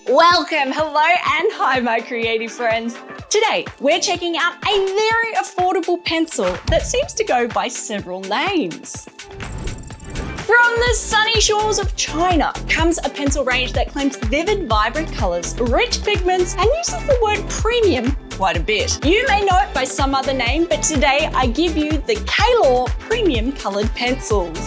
Welcome, hello and hi my creative friends. Today we're checking out a very affordable pencil that seems to go by several names. From the sunny shores of China comes a pencil range that claims vivid, vibrant colours, rich pigments, and uses the word premium quite a bit. You may know it by some other name, but today I give you the Kalour Premium Coloured Pencils.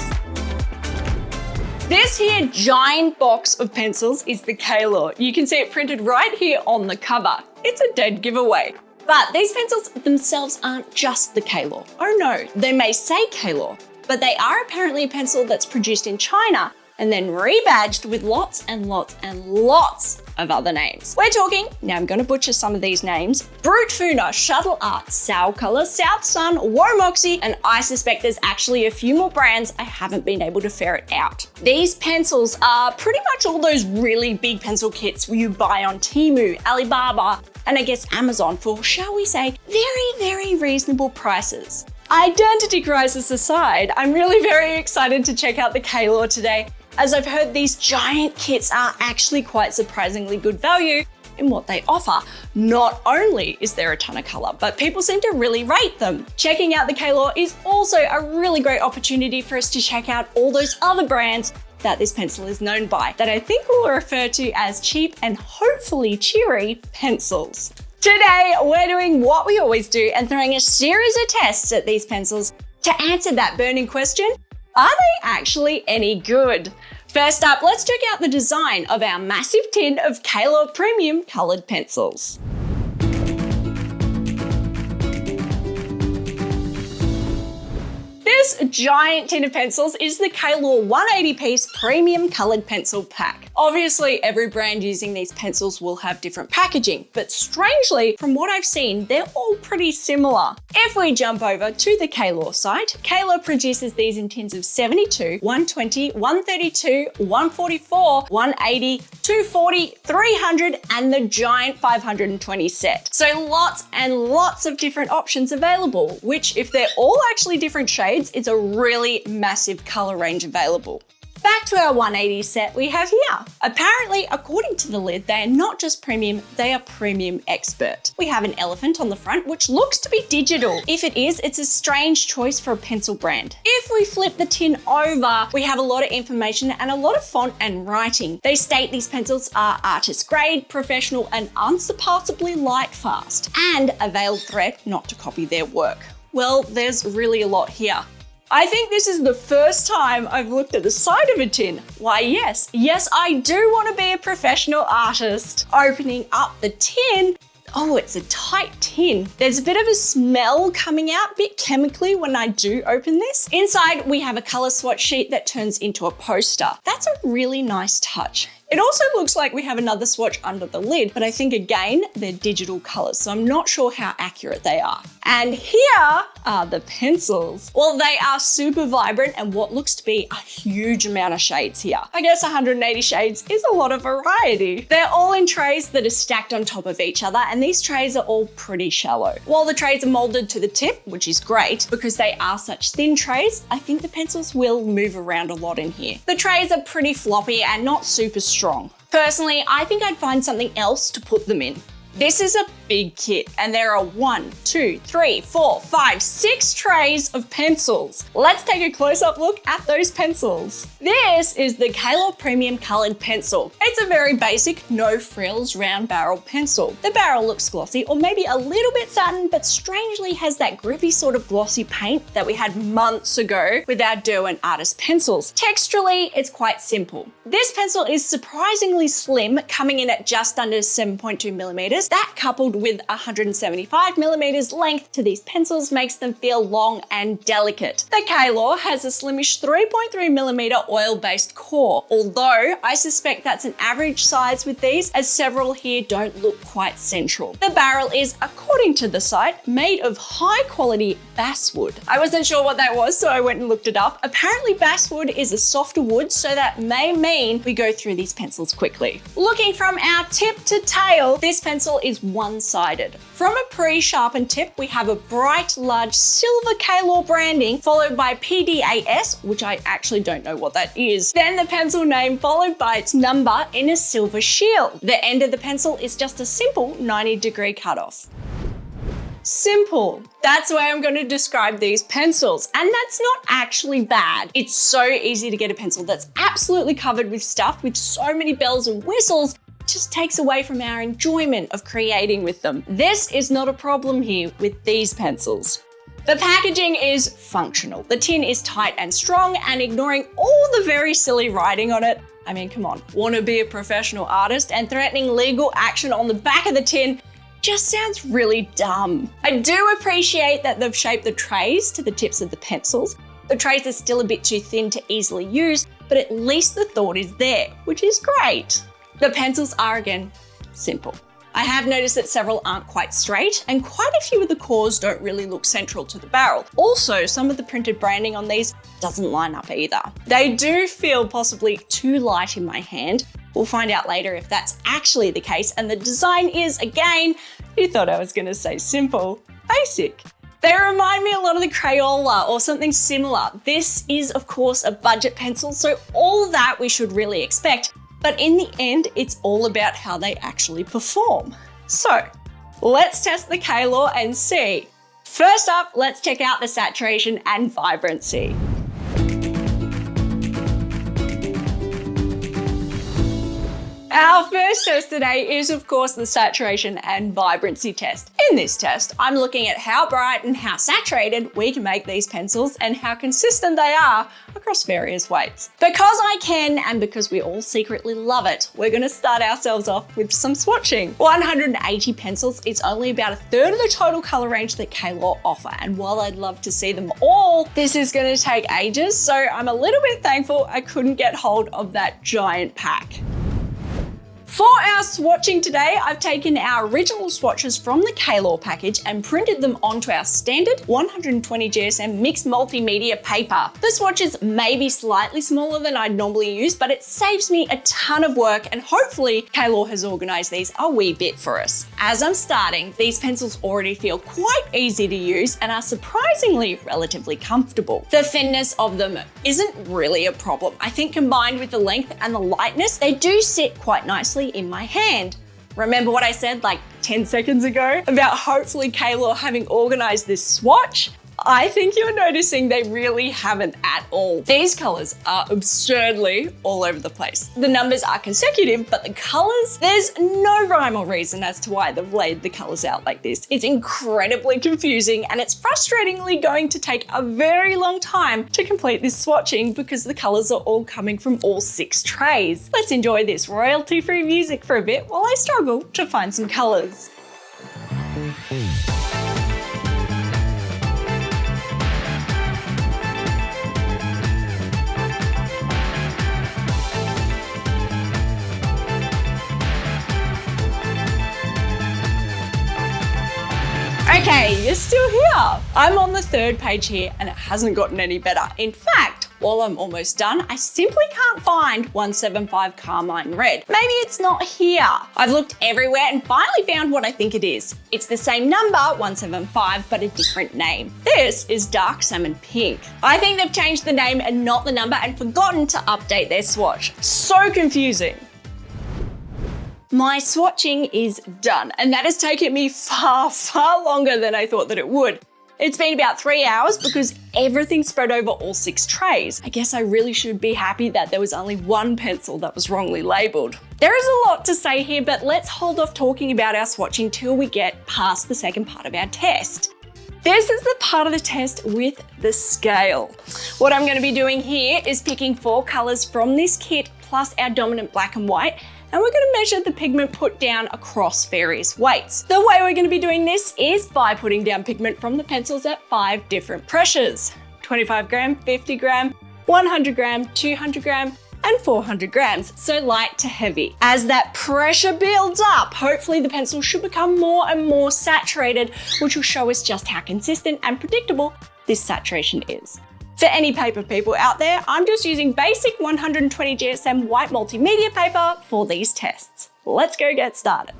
This here giant box of pencils is the Kalour. You can see it printed right here on the cover. It's a dead giveaway. But these pencils themselves aren't just the Kalour. Oh no, they may say Kalour, but they are apparently a pencil that's produced in China and then rebadged with lots and lots and lots of other names. We're talking, now I'm gonna butcher some of these names, Brutfuner, Shuttle Art, Soucolor, Southsun, woMoxe, and I suspect there's actually a few more brands I haven't been able to ferret out. These pencils are pretty much all those really big pencil kits you buy on Temu, Alibaba, and I guess Amazon for, shall we say, very, very reasonable prices. Identity crisis aside, I'm really very excited to check out the Kalour today, as I've heard these giant kits are actually quite surprisingly good value in what they offer. Not only is there a ton of colour, but people seem to really rate them. Checking out the Kalour is also a really great opportunity for us to check out all those other brands that this pencil is known by, that I think we'll refer to as cheap and hopefully cheery pencils. Today, we're doing what we always do and throwing a series of tests at these pencils to answer that burning question, are they actually any good? First up, let's check out the design of our massive tin of Kalour Premium Coloured Pencils. This giant tin of pencils is the Kalour 180-piece Premium Coloured Pencil Pack. Obviously, every brand using these pencils will have different packaging, but strangely, from what I've seen, they're all pretty similar. If we jump over to the Kalour site, Kalour produces these in tins of 72, 120, 132, 144, 180, 240, 300, and the giant 520 set. So lots and lots of different options available, which if they're all actually different shades, it's a really massive colour range available. Back to our 180 set we have here. Apparently, according to the lid, they are not just premium, they are Premium Expert. We have an elephant on the front, which looks to be digital. If it is, it's a strange choice for a pencil brand. If we flip the tin over, we have a lot of information and a lot of font and writing. They state these pencils are artist grade, professional, and unsurpassably light fast, and a veiled threat not to copy their work. Well, there's really a lot here. I think this is the first time I've looked at the side of a tin. Why, yes, I do want to be a professional artist. Opening up the tin, oh, it's a tight tin. There's a bit of a smell coming out, a bit chemically when I do open this. Inside, we have a colour swatch sheet that turns into a poster. That's a really nice touch. It also looks like we have another swatch under the lid, but I think again, they're digital colors, so I'm not sure how accurate they are. And here are the pencils. Well, they are super vibrant and what looks to be a huge amount of shades here. I guess 180 shades is a lot of variety. They're all in trays that are stacked on top of each other, and these trays are all pretty shallow. While the trays are molded to the tip, which is great, because they are such thin trays, I think the pencils will move around a lot in here. The trays are pretty floppy and not super strong. Personally, I think I'd find something else to put them in. This is a big kit and there are 1, 2, 3, 4, 5, 6 trays of pencils. Let's take a close-up look at those pencils. This is the Kalour Premium Coloured Pencil. It's a very basic, no frills, round barrel pencil. The barrel looks glossy or maybe a little bit satin, but strangely has that grippy sort of glossy paint that we had months ago with our Derwent Artist pencils. Texturally, it's quite simple. This pencil is surprisingly slim, coming in at just under 7.2 millimeters. That coupled with 175 millimeters length to these pencils makes them feel long and delicate. The Kalour has a slimish 3.3 millimeter oil-based core, although I suspect that's an average size with these, as several here don't look quite central. The barrel is, according to the site, made of high quality basswood. I wasn't sure what that was, so I went and looked it up. Apparently basswood is a softer wood, so that may mean we go through these pencils quickly. Looking from our tip to tail, this pencil pencil is one-sided. From a pre-sharpened tip, we have a bright, large silver Kalour branding, followed by PDAS, which I actually don't know what that is. Then the pencil name, followed by its number in a silver shield. The end of the pencil is just a simple 90-degree cutoff. Simple. That's the way I'm going to describe these pencils. And that's not actually bad. It's so easy to get a pencil that's absolutely covered with stuff with so many bells and whistles. It just takes away from our enjoyment of creating with them. This is not a problem here with these pencils. The packaging is functional. The tin is tight and strong, and ignoring all the very silly writing on it, I mean, come on, want to be a professional artist and threatening legal action on the back of the tin just sounds really dumb. I do appreciate that they've shaped the trays to the tips of the pencils. The trays are still a bit too thin to easily use, but at least the thought is there, which is great. The pencils are, again, simple. I have noticed that several aren't quite straight, and quite a few of the cores don't really look central to the barrel. Also, some of the printed branding on these doesn't line up either. They do feel possibly too light in my hand. We'll find out later if that's actually the case, and the design is, again, you thought I was gonna say simple, basic. They remind me a lot of the Crayola or something similar. This is, of course, a budget pencil, so all that we should really expect. But in the end, it's all about how they actually perform. So let's test the Kalour and see. First up, let's check out the saturation and vibrancy. Our first test today is, of course, the saturation and vibrancy test. In this test, I'm looking at how bright and how saturated we can make these pencils and how consistent they are across various weights. Because I can, and because we all secretly love it, we're going to start ourselves off with some swatching. 180 pencils is only about a third of the total color range that Kalour offer, and while I'd love to see them all, this is going to take ages, so I'm a little bit thankful I couldn't get hold of that giant pack. For our swatching today, I've taken our original swatches from the Kalour package and printed them onto our standard 120 GSM mixed multimedia paper. The swatches may be slightly smaller than I'd normally use, but it saves me a ton of work, and hopefully Kalour has organized these a wee bit for us. As I'm starting, these pencils already feel quite easy to use and are surprisingly relatively comfortable. The thinness of them isn't really a problem. I think combined with the length and the lightness, they do sit quite nicely in my hand. Remember what I said like 10 seconds ago about hopefully Kalour having organized this swatch? I think you're noticing they really haven't at all. These colors are absurdly all over the place. The numbers are consecutive, but the colors, there's no rhyme or reason as to why they've laid the colors out like this. It's incredibly confusing, and it's frustratingly going to take a very long time to complete this swatching because the colors are all coming from all 6 trays. Let's enjoy this royalty-free music for a bit while I struggle to find some colors. Okay, you're still here. I'm on the 3rd page here and it hasn't gotten any better. In fact, while I'm almost done, I simply can't find 175 Carmine Red. Maybe it's not here. I've looked everywhere and finally found what I think it is. It's the same number, 175, but a different name. This is Dark Salmon Pink. I think they've changed the name and not the number and forgotten to update their swatch. So confusing. My swatching is done, and that has taken me far, far longer than I thought that it would. It's been about 3 hours because everything's spread over all 6 trays. I guess I really should be happy that there was only one pencil that was wrongly labeled. There is a lot to say here, but let's hold off talking about our swatching till we get past the second part of our test. This is the part of the test with the scale. What I'm going to be doing here is picking 4 colors from this kit plus our dominant black and white, and we're going to measure the pigment put down across various weights. The way we're going to be doing this is by putting down pigment from the pencils at 5 different pressures: 25 gram, 50 gram, 100 gram, 200 gram, and 400 grams, so light to heavy. As that pressure builds up, hopefully the pencil should become more and more saturated, which will show us just how consistent and predictable this saturation is. For any paper people out there, I'm just using basic 120 GSM white multimedia paper for these tests. Let's go get started.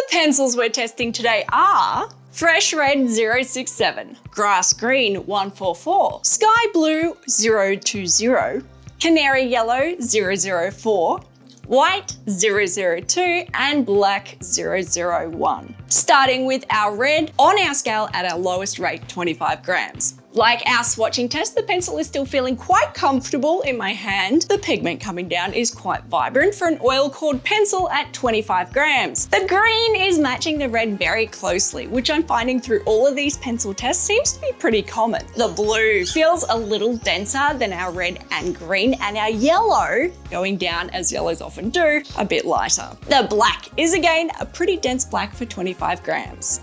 The pencils we're testing today are Fresh Red 067, Grass Green 144, Sky Blue 020, Canary Yellow 004, White 002, and Black 001. Starting with our red on our scale at our lowest rate, 25 grams. Like our swatching test, the pencil is still feeling quite comfortable in my hand. The pigment coming down is quite vibrant for an oil-cored pencil at 25 grams. The green is matching the red very closely, which I'm finding through all of these pencil tests seems to be pretty common. The blue feels a little denser than our red and green, and our yellow, going down as yellows often do, a bit lighter. The black is again a pretty dense black for 25 grams.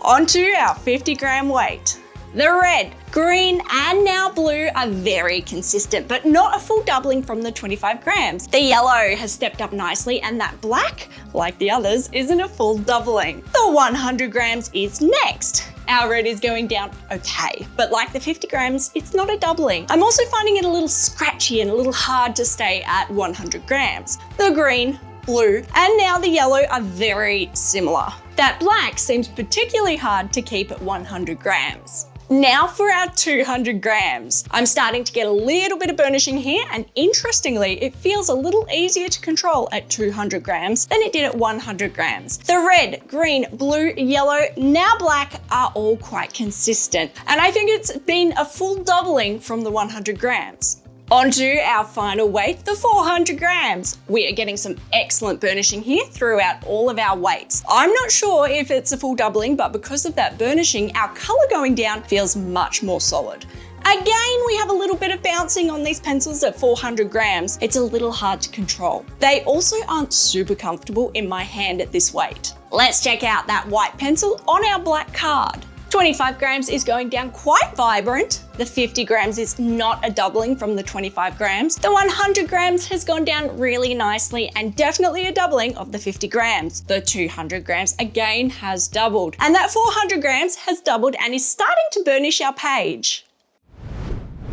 Onto our 50 gram weight. The red, green, and now blue are very consistent, but not a full doubling from the 25 grams. The yellow has stepped up nicely, and that black, like the others, isn't a full doubling. The 100 grams is next. Our red is going down okay, but like the 50 grams, it's not a doubling. I'm also finding it a little scratchy and a little hard to stay at 100 grams. The green, blue, and now the yellow are very similar. That black seems particularly hard to keep at 100 grams. Now for our 200 grams. I'm starting to get a little bit of burnishing here, and interestingly, it feels a little easier to control at 200 grams than it did at 100 grams. The red, green, blue, yellow, now black are all quite consistent, and I think it's been a full doubling from the 100 grams. Onto our final weight, the 400 grams. We are getting some excellent burnishing here throughout all of our weights. I'm not sure if it's a full doubling, but because of that burnishing, our color going down feels much more solid. Again, we have a little bit of bouncing on these pencils at 400 grams. It's a little hard to control. They also aren't super comfortable in my hand at this weight. Let's check out that white pencil on our black card. 25 grams is going down quite vibrant. The 50 grams is not a doubling from the 25 grams. The 100 grams has gone down really nicely and definitely a doubling of the 50 grams. The 200 grams again has doubled. And that 400 grams has doubled and is starting to burnish our page.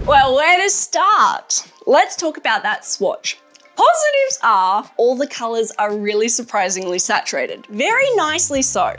Well, where to start? Let's talk about that swatch. Positives are all the colors are really surprisingly saturated, very nicely so.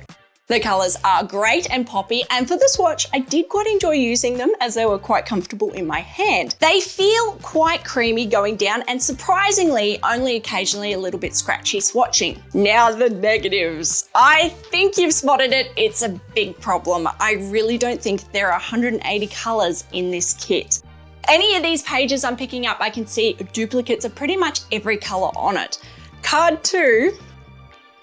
The colors are great and poppy, and for the swatch, I did quite enjoy using them as they were quite comfortable in my hand. They feel quite creamy going down and surprisingly, only occasionally a little bit scratchy swatching. Now the negatives. I think you've spotted it, it's a big problem. I really don't think there are 180 colors in this kit. Any of these pages I'm picking up, I can see duplicates of pretty much every color on it. Card 2,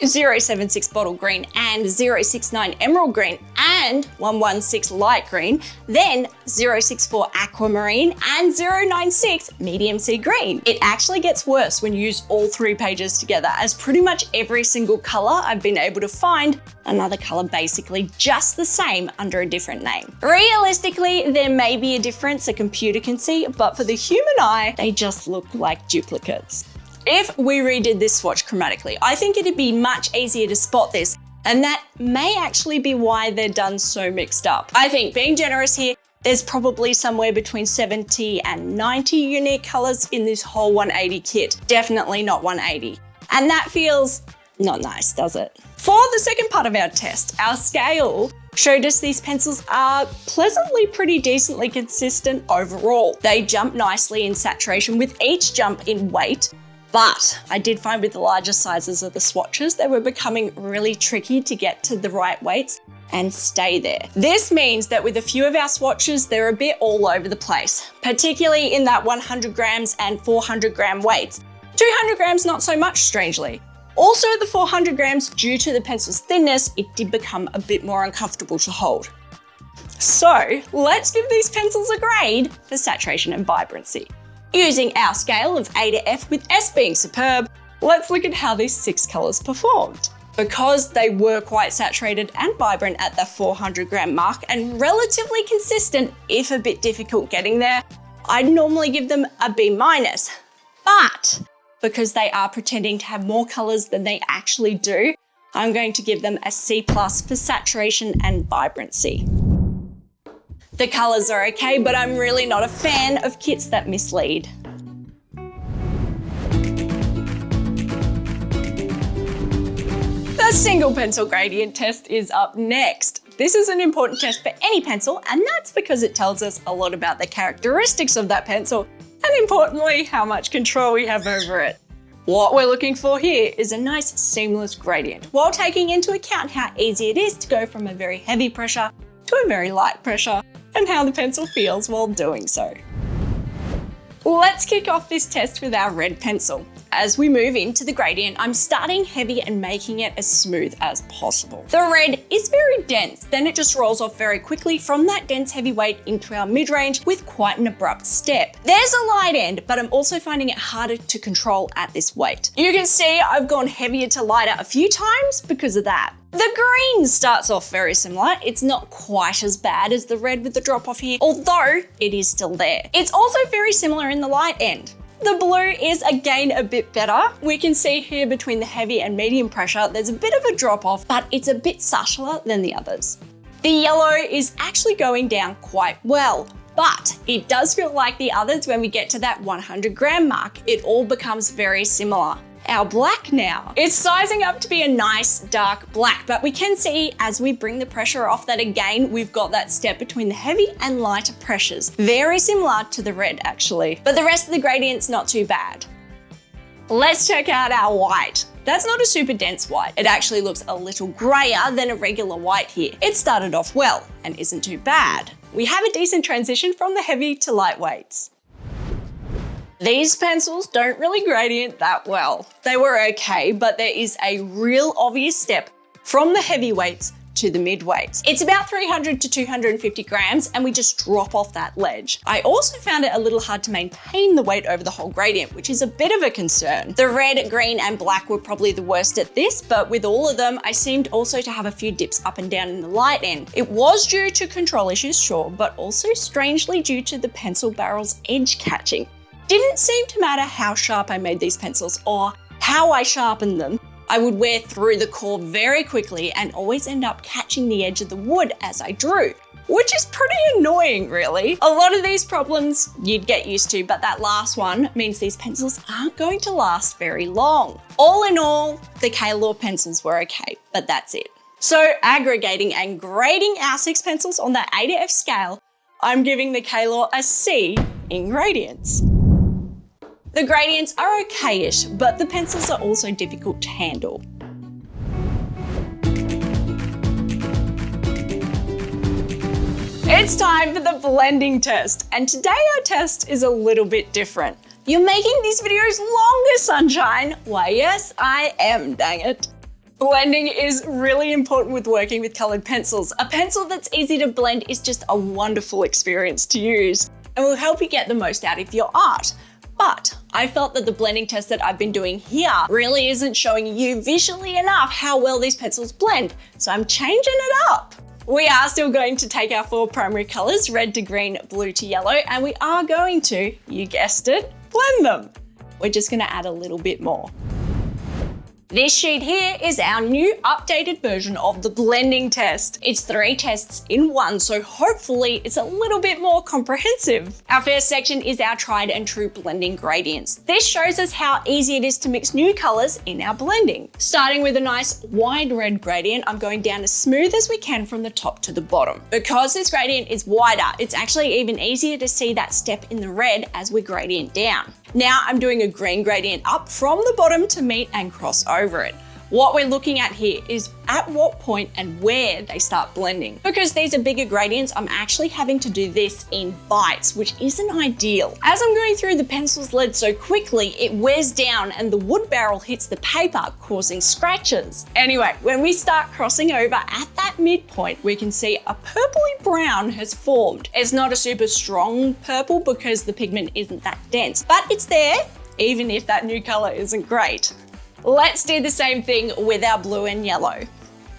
076 bottle green and 069 emerald green and 116 light green, then 064 aquamarine and 096 medium sea green. It actually gets worse when you use all three pages together, as pretty much every single color I've been able to find another color basically just the same under a different name. Realistically, there may be a difference a computer can see, but for the human eye, they just look like duplicates. If we redid this swatch chromatically, I think it'd be much easier to spot this, and that may actually be why they're done so mixed up. I think, being generous here, there's probably somewhere between 70 and 90 unique colors in this whole 180 kit. Definitely not 180. And that feels not nice, does it? For the second part of our test, our scale showed us these pencils are pleasantly pretty decently consistent overall. They jump nicely in saturation with each jump in weight. But I did find with the larger sizes of the swatches, they were becoming really tricky to get to the right weights and stay there. This means that with a few of our swatches, they're a bit all over the place, particularly in that 100 grams and 400 gram weights. 200 grams, not so much, strangely. Also, the 400 grams, due to the pencil's thinness, it did become a bit more uncomfortable to hold. So let's give these pencils a grade for saturation and vibrancy. Using our scale of A to F with S being superb, let's look at how these 6 colors performed. Because they were quite saturated and vibrant at the 400 gram mark and relatively consistent, if a bit difficult getting there, I'd normally give them a B-. But because they are pretending to have more colors than they actually do, I'm going to give them a C+ for saturation and vibrancy. The colors are okay, but I'm really not a fan of kits that mislead. The Single pencil gradient test is up next. This is an important test for any pencil, and that's because it tells us a lot about the characteristics of that pencil, and importantly, how much control we have over it. What we're looking for here is a nice seamless gradient, while taking into account how easy it is to go from a very heavy pressure to a very light pressure, and how the pencil feels while doing so. Let's kick off this test with our red pencil. As we move into the gradient, I'm starting heavy and making it as smooth as possible. The red is very dense, then it just rolls off very quickly from that dense heavy weight into our mid-range with quite an abrupt step. There's a light end, but I'm also finding it harder to control at this weight. You can see I've gone heavier to lighter a few times because of that. The green starts off very similar. It's not quite as bad as the red with the drop off here, although it is still there. It's also very similar in the light end. The blue is again a bit better. We can see here between the heavy and medium pressure, there's a bit of a drop off, but it's a bit subtler than the others. The yellow is actually going down quite well, but it does feel like the others when we get to that 100 gram mark, it all becomes very similar. Our black now. It's sizing up to be a nice dark black, but we can see as we bring the pressure off that again, we've got that step between the heavy and lighter pressures. Very similar to the red actually, but the rest of the gradient's not too bad. Let's check out our white. That's not a super dense white. It actually looks a little grayer than a regular white here. It started off well and isn't too bad. We have a decent transition from the heavy to lightweights. These pencils don't really gradient that well. They were okay, but there is a real obvious step from the heavyweights to the midweights. It's about 300 to 250 grams, and we just drop off that ledge. I also found it a little hard to maintain the weight over the whole gradient, which is a bit of a concern. The red, green, and black were probably the worst at this, but with all of them, I seemed also to have a few dips up and down in the light end. It was due to control issues, sure, but also strangely due to the pencil barrel's edge catching. Didn't seem to matter how sharp I made these pencils or how I sharpened them. I would wear through the core very quickly and always end up catching the edge of the wood as I drew, which is pretty annoying really. A lot of these problems you'd get used to, but that last one means these pencils aren't going to last very long. All in all, the Kalour pencils were okay, but that's it. So aggregating and grading our 6 pencils on that A to F scale, I'm giving the Kalour a C in gradients. The gradients are okay-ish, but the pencils are also difficult to handle. It's time for the blending test, and today our test is a little bit different. You're making these videos longer, sunshine. Why yes, I am, dang it. Blending is really important with working with colored pencils. A pencil that's easy to blend is just a wonderful experience to use and will help you get the most out of your art. But I felt that the blending test that I've been doing here really isn't showing you visually enough how well these pencils blend, so I'm changing it up. We are still going to take our 4 primary colors, red to green, blue to yellow, and we are going to, you guessed it, blend them. We're just gonna add a little bit more. This sheet here is our new updated version of the blending test. It's 3 tests in one, so hopefully it's a little bit more comprehensive. Our first section is our tried and true blending gradients. This shows us how easy it is to mix new colors in our blending. Starting with a nice wide red gradient, I'm going down as smooth as we can from the top to the bottom. Because this gradient is wider, it's actually even easier to see that step in the red as we gradient down. Now I'm doing a green gradient up from the bottom to meet and cross over it. What we're looking at here is at what point and where they start blending. Because these are bigger gradients, I'm actually having to do this in bites, which isn't ideal. As I'm going through the pencil's lead so quickly, it wears down and the wood barrel hits the paper, causing scratches. Anyway, when we start crossing over at that midpoint, we can see a purpley brown has formed. It's not a super strong purple because the pigment isn't that dense, but it's there, even if that new color isn't great. Let's do the same thing with our blue and yellow.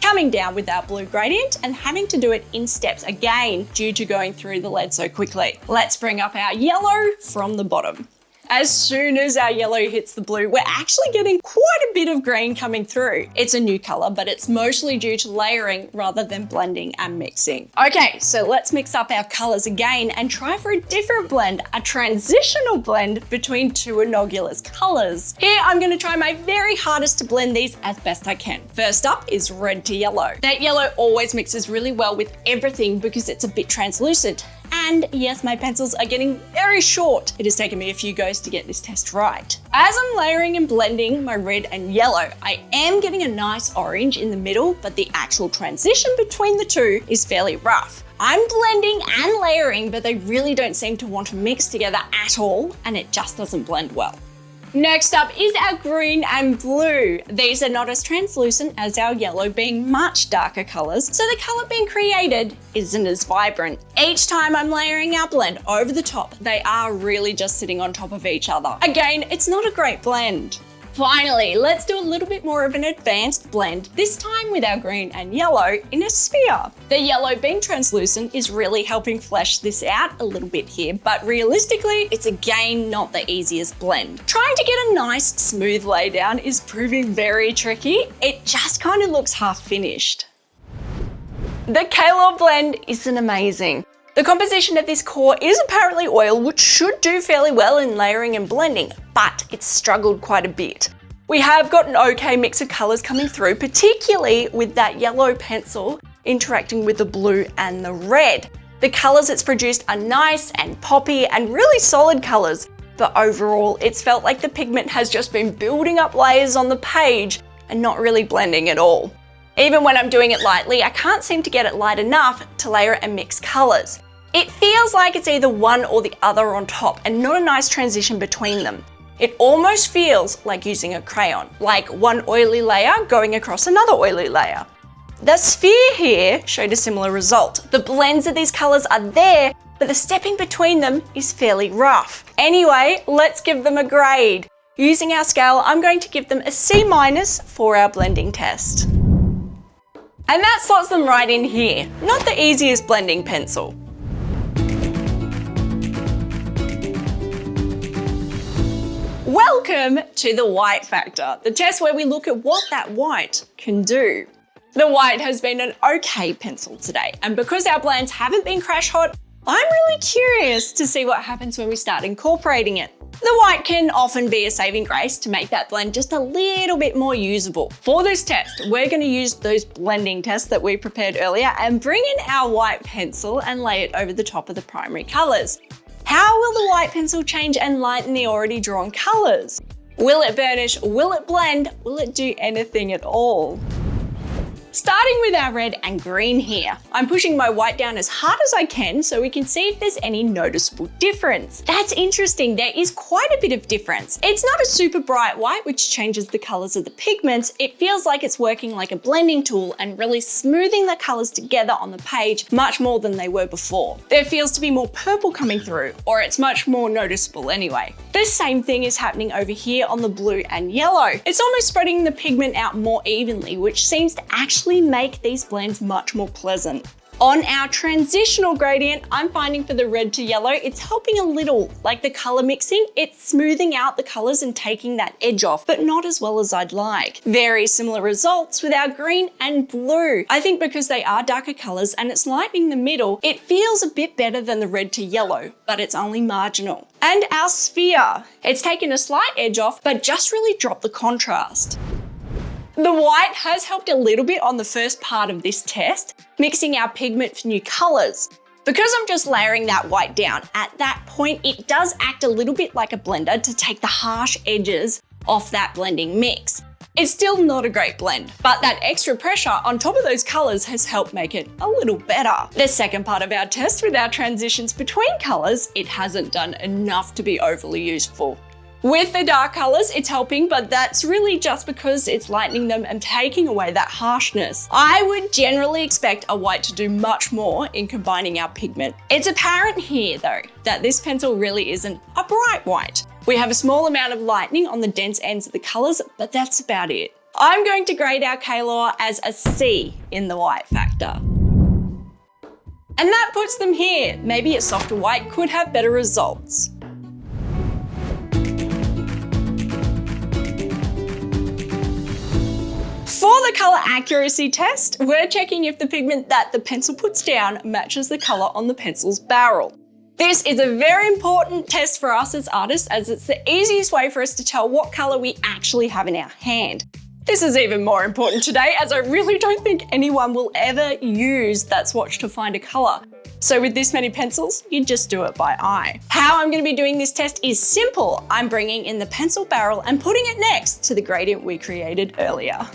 Coming down with our blue gradient and having to do it in steps again due to going through the lead so quickly. Let's bring up our yellow from the bottom. As soon as our yellow hits the blue, we're actually getting quite a bit of green coming through. It's a new color, but it's mostly due to layering rather than blending and mixing. Okay, so let's mix up our colors again and try for a different blend, a transitional blend between two innocuous colors. Here, I'm gonna try my very hardest to blend these as best I can. First up is red to yellow. That yellow always mixes really well with everything because it's a bit translucent. And yes, my pencils are getting very short. It has taken me a few goes to get this test right. As I'm layering and blending my red and yellow, I am getting a nice orange in the middle, but the actual transition between the two is fairly rough. I'm blending and layering, but they really don't seem to want to mix together at all, and it just doesn't blend well. Next up is our green and blue. These are not as translucent as our yellow, being much darker colors, so the color being created isn't as vibrant. Each time I'm layering our blend over the top, they are really just sitting on top of each other. Again, it's not a great blend. Finally, let's do a little bit more of an advanced blend, this time with our green and yellow in a sphere. The yellow being translucent is really helping flesh this out a little bit here, but realistically, it's again not the easiest blend. Trying to get a nice smooth laydown is proving very tricky. It just kind of looks half finished. The Kalour blend isn't amazing. The composition of this core is apparently oil, which should do fairly well in layering and blending, but it's struggled quite a bit. We have got an okay mix of colors coming through, particularly with that yellow pencil interacting with the blue and the red. The colors it's produced are nice and poppy and really solid colors, but overall it's felt like the pigment has just been building up layers on the page and not really blending at all. Even when I'm doing it lightly, I can't seem to get it light enough to layer and mix colors. It feels like it's either one or the other on top and not a nice transition between them. It almost feels like using a crayon, like one oily layer going across another oily layer. The sphere here showed a similar result. The blends of these colors are there, but the stepping between them is fairly rough. Anyway, let's give them a grade. Using our scale, I'm going to give them a C- for our blending test. And that slots them right in here. Not the easiest blending pencil. Welcome to the white factor, the test where we look at what that white can do. The white has been an okay pencil today, and because our blends haven't been crash hot, I'm really curious to see what happens when we start incorporating it. The white can often be a saving grace to make that blend just a little bit more usable. For this test, we're going to use those blending tests that we prepared earlier and bring in our white pencil and lay it over the top of the primary colors. How will the white pencil change and lighten the already drawn colors? Will it burnish? Will it blend? Will it do anything at all? Starting with our red and green here, I'm pushing my white down as hard as I can so we can see if there's any noticeable difference. That's interesting, there is quite a bit of difference. It's not a super bright white which changes the colors of the pigments. It feels like it's working like a blending tool and really smoothing the colors together on the page much more than they were before. There feels to be more purple coming through, or it's much more noticeable anyway. The same thing is happening over here on the blue and yellow. It's almost spreading the pigment out more evenly, which seems to actually make these blends much more pleasant. On our transitional gradient, I'm finding for the red to yellow, it's helping a little, like the color mixing, it's smoothing out the colors and taking that edge off, but not as well as I'd like. Very similar results with our green and blue. I think because they are darker colors and it's lightening the middle, it feels a bit better than the red to yellow, but it's only marginal. And our sphere, it's taken a slight edge off, but just really dropped the contrast. The white has helped a little bit on the first part of this test, mixing our pigment for new colors. Because I'm just layering that white down, at that point it does act a little bit like a blender to take the harsh edges off that blending mix. It's still not a great blend, but that extra pressure on top of those colors has helped make it a little better. The second part of our test with our transitions between colors, it hasn't done enough to be overly useful. With the dark colors, it's helping, but that's really just because it's lightening them and taking away that harshness. I would generally expect a white to do much more in combining our pigment. It's apparent here though, that this pencil really isn't a bright white. We have a small amount of lightening on the dense ends of the colors, but that's about it. I'm going to grade our Kalour as a C in the white factor. And that puts them here. Maybe a softer white could have better results. the color accuracy test, we're checking if the pigment that the pencil puts down matches the color on the pencil's barrel. This is a very important test for us as artists, as it's the easiest way for us to tell what color we actually have in our hand. This is even more important today, as I really don't think anyone will ever use that swatch to find a color. So with this many pencils, you just do it by eye. How I'm going to be doing this test is simple. I'm bringing in the pencil barrel and putting it next to the gradient we created earlier.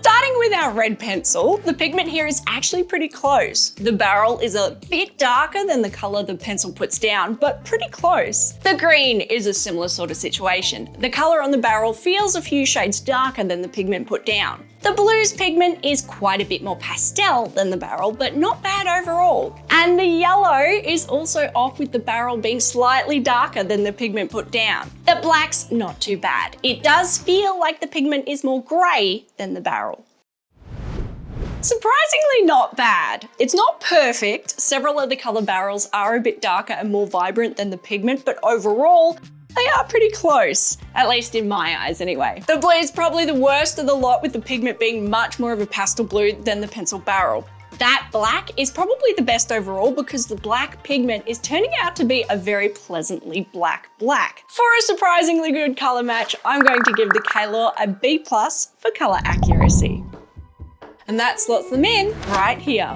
Starting with our red pencil, the pigment here is actually pretty close. The barrel is a bit darker than the color the pencil puts down, but pretty close. The green is a similar sort of situation. The color on the barrel feels a few shades darker than the pigment put down. The blue's pigment is quite a bit more pastel than the barrel, but not bad overall. And the yellow is also off, with the barrel being slightly darker than the pigment put down. The black's not too bad. It does feel like the pigment is more grey than the barrel. Surprisingly not bad. It's not perfect. Several of the color barrels are a bit darker and more vibrant than the pigment, but overall, they are pretty close, at least in my eyes anyway. The blue is probably the worst of the lot, with the pigment being much more of a pastel blue than the pencil barrel. That black is probably the best overall, because the black pigment is turning out to be a very pleasantly black. For a surprisingly good color match, I'm going to give the Kalour a B+ for color accuracy. And that slots them in right here.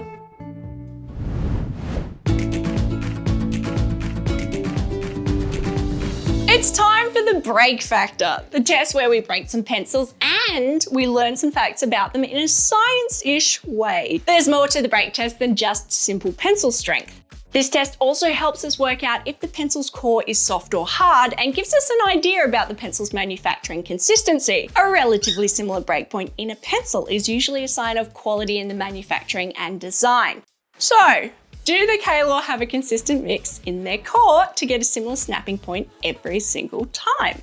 It's time for the break factor, the test where we break some pencils and we learn some facts about them in a science-ish way. There's more to the break test than just simple pencil strength. This test also helps us work out if the pencil's core is soft or hard, and gives us an idea about the pencil's manufacturing consistency. A relatively similar breakpoint in a pencil is usually a sign of quality in the manufacturing and design. So, do the Kalour have a consistent mix in their core to get a similar snapping point every single time?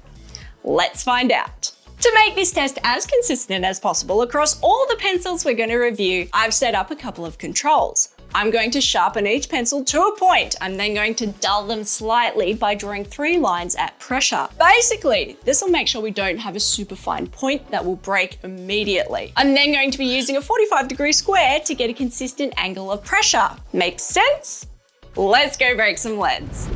Let's find out. To make this test as consistent as possible across all the pencils we're going to review, I've set up a couple of controls. I'm going to sharpen each pencil to a point. I'm then going to dull them slightly by drawing 3 lines at pressure. Basically, this will make sure we don't have a super fine point that will break immediately. I'm then going to be using a 45-degree square to get a consistent angle of pressure. Makes sense? Let's go break some leads.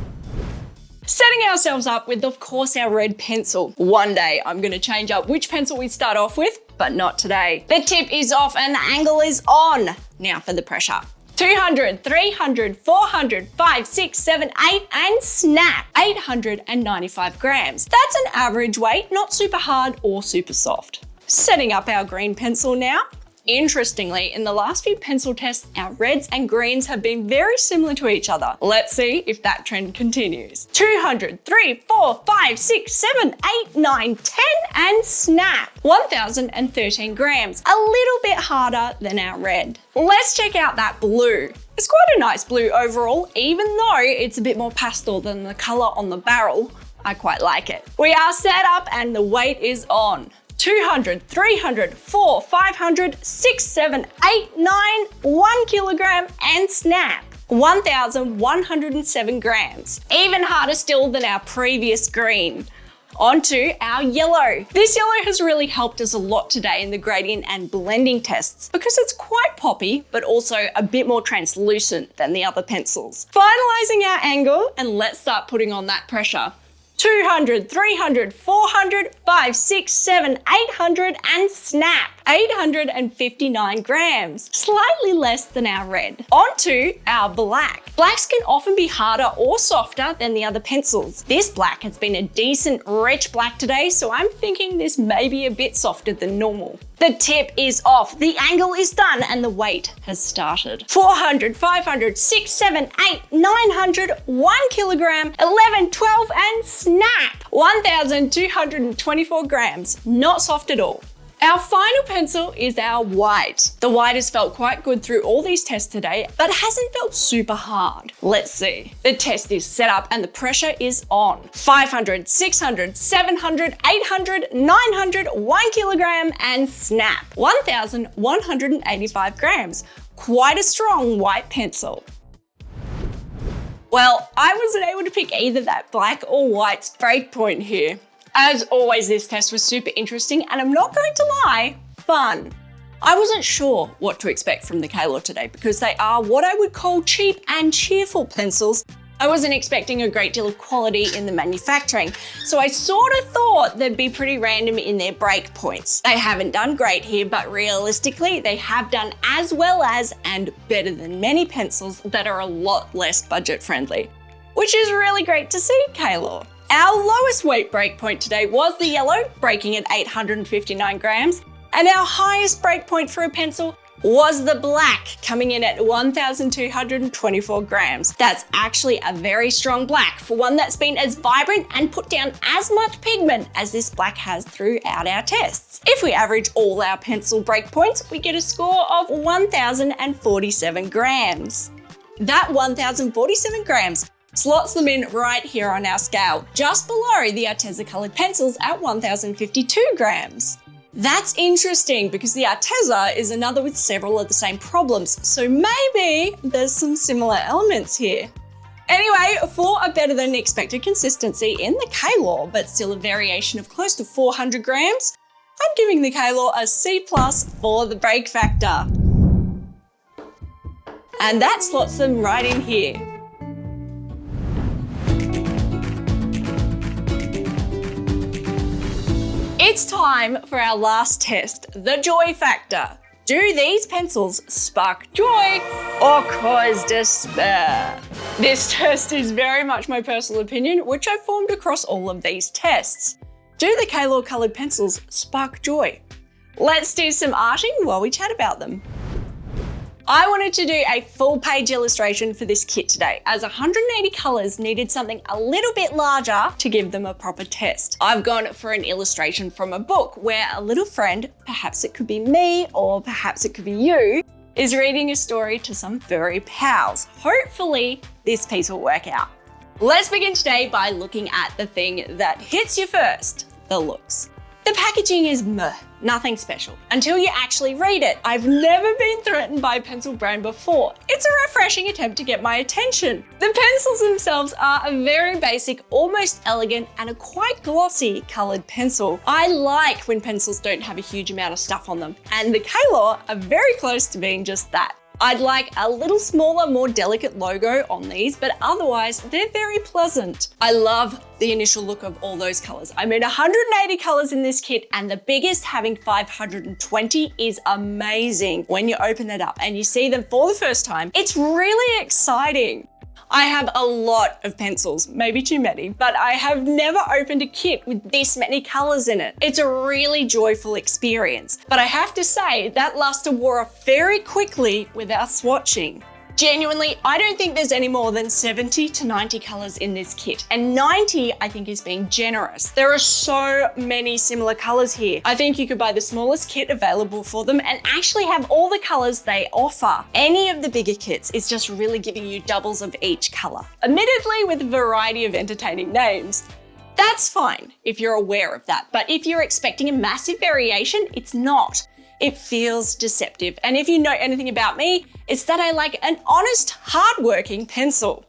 Setting ourselves up with, of course, our red pencil. One day I'm going to change up which pencil we start off with, but not today. The tip is off and the angle is on. Now for the pressure. 200, 300, 400, 5, 6, 7, 8, and snap. 895 grams. That's an average weight, not super hard or super soft. Setting up our green pencil now. Interestingly, in the last few pencil tests, our reds and greens have been very similar to each other. Let's see if that trend continues. 200, 3, 4, 5, 6, 7, 8, 9, 10, and snap. 1013 grams, a little bit harder than our red. Let's check out that blue. It's quite a nice blue overall, even though it's a bit more pastel than the color on the barrel. I quite like it. We are set up and the weight is on. 200, 300, 4, 500, 6, 7, 8, 9, 1 kilogram, and snap. 1,107 grams. Even harder still than our previous green. Onto our yellow. This yellow has really helped us a lot today in the gradient and blending tests, because it's quite poppy, but also a bit more translucent than the other pencils. Finalizing our angle, and let's start putting on that pressure. 200, 300, 400, 5, 6, 7, 800, and snap. 859 grams, slightly less than our red. Onto our black. Blacks can often be harder or softer than the other pencils. This black has been a decent rich black today, so I'm thinking this may be a bit softer than normal. The tip is off, the angle is done, and the weight has started. 400, 500, 6, 7, 8, 900, 1 kilogram, 11, 12, and snap. 1,224 grams, not soft at all. Our final pencil is our white. The white has felt quite good through all these tests today, but hasn't felt super hard. Let's see. The test is set up and the pressure is on. 500, 600, 700, 800, 900, 1 kilogram, and snap. 1,185 grams. Quite a strong white pencil. Well, I wasn't able to pick either that black or white's breakpoint here. As always, this test was super interesting and I'm not going to lie, fun. I wasn't sure what to expect from the Kalour today because they are what I would call cheap and cheerful pencils. I wasn't expecting a great deal of quality in the manufacturing, so I sort of thought they'd be pretty random in their break points. They haven't done great here, but realistically, they have done as well as and better than many pencils that are a lot less budget friendly, which is really great to see, Kalour. Our lowest weight break point today was the yellow, breaking at 859 grams, and our highest break point for a pencil was the black, coming in at 1,224 grams. That's actually a very strong black for one that's been as vibrant and put down as much pigment as this black has throughout our tests. If we average all our pencil break points, we get a score of 1,047 grams. That 1,047 grams slots them in right here on our scale, just below the Arteza Coloured Pencils at 1,052 grams. That's interesting because the Arteza is another with several of the same problems, so maybe there's some similar elements here. Anyway, for a better than expected consistency in the Kalour, but still a variation of close to 400 grams, I'm giving the Kalour a C+ for the break factor. And that slots them right in here. It's time for our last test, the joy factor. Do these pencils spark joy or cause despair? This test is very much my personal opinion, which I've formed across all of these tests. Do the Kalour Coloured Pencils spark joy? Let's do some arting while we chat about them. I wanted to do a full page illustration for this kit today, as 180 colours needed something a little bit larger to give them a proper test. I've gone for an illustration from a book where a little friend, perhaps it could be me or perhaps it could be you, is reading a story to some furry pals. Hopefully this piece will work out. Let's begin today by looking at the thing that hits you first, the looks. The packaging is meh, nothing special, until you actually read it. I've never been threatened by a pencil brand before. It's a refreshing attempt to get my attention. The pencils themselves are a very basic, almost elegant, and a quite glossy coloured pencil. I like when pencils don't have a huge amount of stuff on them, and the Kalour are very close to being just that. I'd like a little smaller, more delicate logo on these, but otherwise they're very pleasant. I love the initial look of all those colors. I made 180 colors in this kit and the biggest having 520 is amazing. When you open it up and you see them for the first time, it's really exciting. I have a lot of pencils, maybe too many, but I have never opened a kit with this many colors in it. It's a really joyful experience, but I have to say that luster wore off very quickly with our swatching. Genuinely, I don't think there's any more than 70 to 90 colors in this kit, and 90 I think is being generous. There are so many similar colors here. I think you could buy the smallest kit available for them and actually have all the colors they offer. Any of the bigger kits is just really giving you doubles of each color, admittedly with a variety of entertaining names. That's fine if you're aware of that, but if you're expecting a massive variation, it's not. It feels deceptive. And if you know anything about me, it's that I like an honest, hardworking pencil.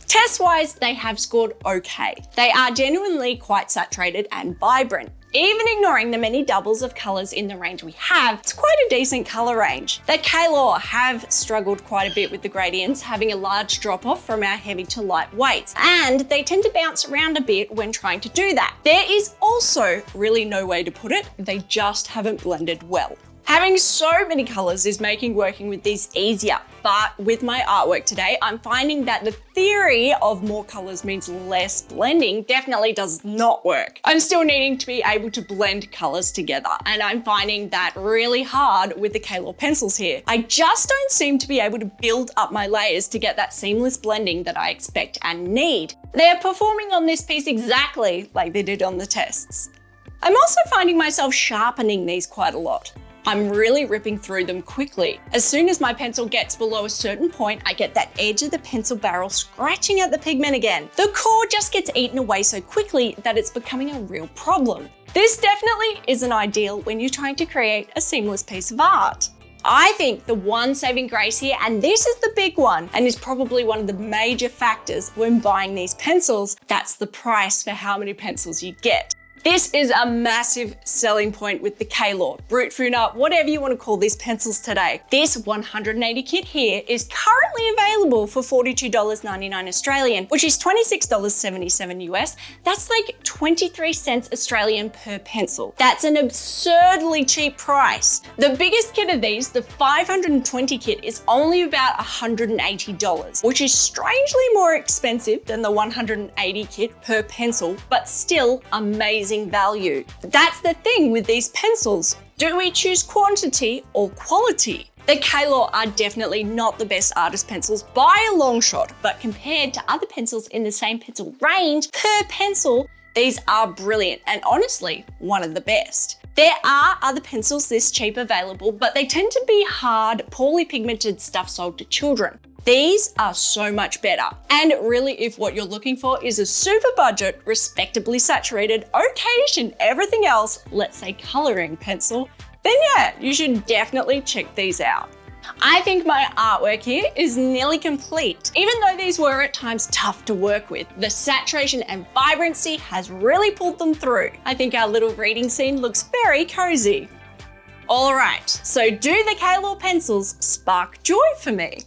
Test-wise, they have scored okay. They are genuinely quite saturated and vibrant. Even ignoring the many doubles of colours in the range we have, it's quite a decent colour range. The Kalour have struggled quite a bit with the gradients, having a large drop off from our heavy to light weights, and they tend to bounce around a bit when trying to do that. There is also really no way to put it, they just haven't blended well. Having so many colours is making working with these easier, but with my artwork today, I'm finding that the theory of more colours means less blending definitely does not work. I'm still needing to be able to blend colours together, and I'm finding that really hard with the Kalour pencils here. I just don't seem to be able to build up my layers to get that seamless blending that I expect and need. They are performing on this piece exactly like they did on the tests. I'm also finding myself sharpening these quite a lot. I'm really ripping through them quickly. As soon as my pencil gets below a certain point, I get that edge of the pencil barrel scratching at the pigment again. The core just gets eaten away so quickly that it's becoming a real problem. This definitely isn't ideal when you're trying to create a seamless piece of art. I think the one saving grace here, and this is the big one, and is probably one of the major factors when buying these pencils, that's the price for how many pencils you get. This is a massive selling point with the Kalour, Brutfuner, whatever you want to call these pencils today. This 180 kit here is currently available for $42.99 Australian, which is $26.77 US. That's like 23 cents Australian per pencil. That's an absurdly cheap price. The biggest kit of these, the 520 kit, is only about $180, which is strangely more expensive than the 180 kit per pencil, but still amazing value. That's the thing with these pencils. Do we choose quantity or quality? The Kalour are definitely not the best artist pencils by a long shot, but compared to other pencils in the same pencil range per pencil, these are brilliant and honestly, one of the best. There are other pencils this cheap available, but they tend to be hard, poorly pigmented stuff sold to children. These are so much better. And really, if what you're looking for is a super budget, respectably saturated, okayish and everything else, let's say coloring pencil, then yeah, you should definitely check these out. I think my artwork here is nearly complete. Even though these were at times tough to work with, the saturation and vibrancy has really pulled them through. I think our little reading scene looks very cozy. All right, so do the Kalour pencils spark joy for me?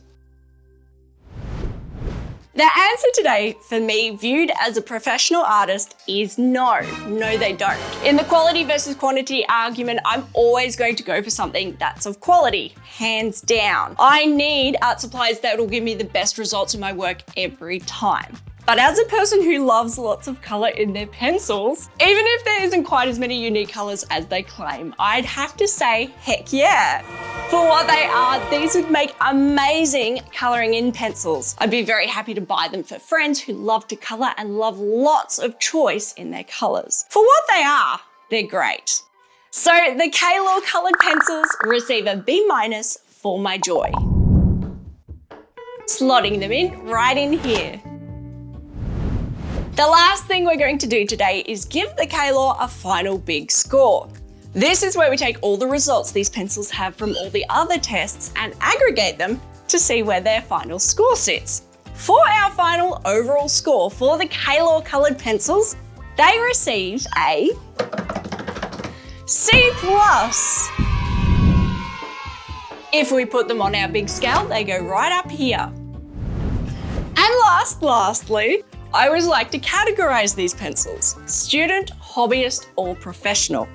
The answer today, for me, viewed as a professional artist, is no. No, they don't. In the quality versus quantity argument, I'm always going to go for something that's of quality, hands down. I need art supplies that will give me the best results in my work every time. But as a person who loves lots of color in their pencils, even if there isn't quite as many unique colors as they claim, I'd have to say, heck yeah. For what they are, these would make amazing coloring in pencils. I'd be very happy to buy them for friends who love to color and love lots of choice in their colors. For what they are, they're great. So the Kalour Coloured Pencils receive a B- for my joy. Slotting them in right in here. The last thing we're going to do today is give the Kalour a final big score. This is where we take all the results these pencils have from all the other tests and aggregate them to see where their final score sits. For our final overall score for the Kalour Coloured Pencils, they received a C+. If we put them on our big scale, they go right up here. And lastly, I always like to categorize these pencils: student, hobbyist, or professional.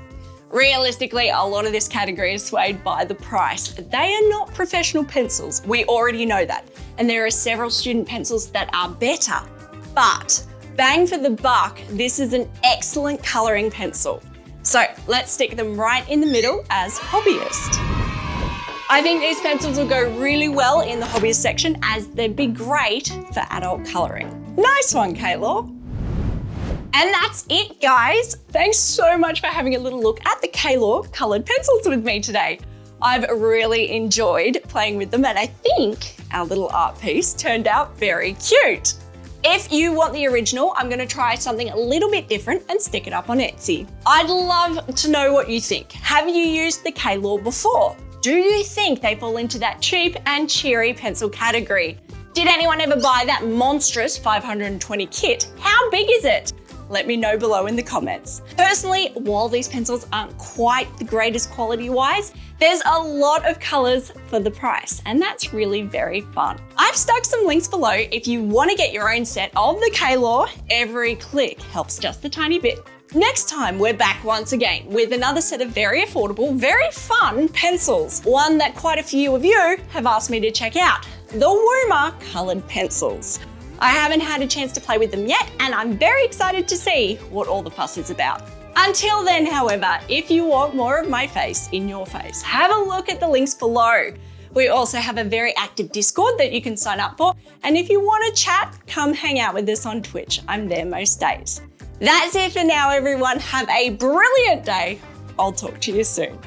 Realistically, a lot of this category is swayed by the price. They are not professional pencils, we already know that. And there are several student pencils that are better. But bang for the buck, this is an excellent coloring pencil. So let's stick them right in the middle as hobbyist. I think these pencils will go really well in the hobbyist section, as they'd be great for adult coloring. Nice one, Kalour. And that's it, guys. Thanks so much for having a little look at the Kalour Coloured Pencils with me today. I've really enjoyed playing with them, and I think our little art piece turned out very cute. If you want the original, I'm gonna try something a little bit different and stick it up on Etsy. I'd love to know what you think. Have you used the Kalour before? Do you think they fall into that cheap and cheery pencil category? Did anyone ever buy that monstrous 520 kit? How big is it? Let me know below in the comments. Personally, while these pencils aren't quite the greatest quality-wise, there's a lot of colors for the price, and that's really very fun. I've stuck some links below if you want to get your own set of the Kalour. Every click helps just a tiny bit. Next time, we're back once again with another set of very affordable, very fun pencils. One that quite a few of you have asked me to check out, the woMoxe Coloured Pencils. I haven't had a chance to play with them yet, and I'm very excited to see what all the fuss is about. Until then, however, if you want more of my face in your face, have a look at the links below. We also have a very active Discord that you can sign up for, and if you want to chat, come hang out with us on Twitch. I'm there most days. That's it for now, everyone. Have a brilliant day. I'll talk to you soon.